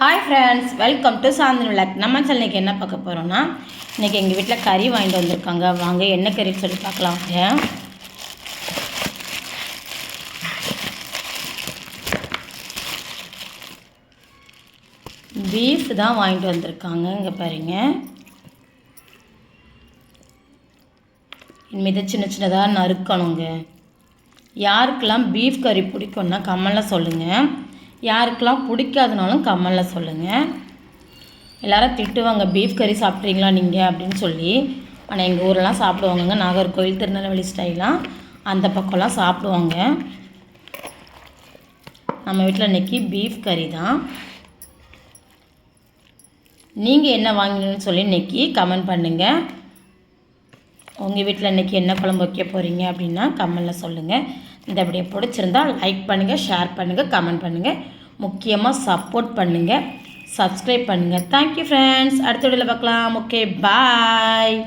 Hi friends, welcome to Chandini vlog. நம்ம சேனலுக்கு என்ன பார்க்க போகிறோன்னா, இன்றைக்கி எங்கள் வீட்டில் கறி வாங்கிட்டு வந்திருக்காங்க. வாங்க என்ன கறின்னு சொல்லி பார்க்கலாம். பீஃப் தான் வாங்கிட்டு வந்திருக்காங்க. இங்கே பாருங்க, இனிமேல் சின்ன சின்னதாக நறுக்கணுங்க. யாருக்கெல்லாம் பீஃப் கறி பிடிக்கும்னா கமெண்டில் சொல்லுங்கள். யாருக்கெல்லாம் பிடிக்காதுனாலும் கமெண்டில் சொல்லுங்கள். எல்லோரும் திட்டுவாங்க, பீஃப் கறி சாப்பிட்றீங்களா நீங்கள் அப்படின்னு சொல்லி. ஆனால் எங்கள் ஊரெலாம் சாப்பிடுவாங்கங்க. நாகர்கோவில், திருநெல்வேலி ஸ்டைலாம் அந்த பக்கம்லாம் சாப்பிடுவாங்க. நம்ம வீட்டில் இன்றைக்கி பீஃப் கறி தான். நீங்கள் என்ன வாங்கினீங்கன்னு சொல்லி இன்றைக்கி கமெண்ட் பண்ணுங்கள். உங்கள் வீட்டில் இன்றைக்கி என்ன குழம்பு வைக்க போகிறீங்க அப்படின்னா கமெண்டில் சொல்லுங்கள். இந்த அப்படியே பிடிச்சிருந்தால் லைக் பண்ணுங்கள், ஷேர் பண்ணுங்கள், கமெண்ட் பண்ணுங்கள். முக்கியமாக சப்போர்ட் பண்ணுங்கள், சப்ஸ்கிரைப் பண்ணுங்கள். Thank you friends. அடுத்த வீடியோவில் பார்க்கலாம். ஓகே, பாய்.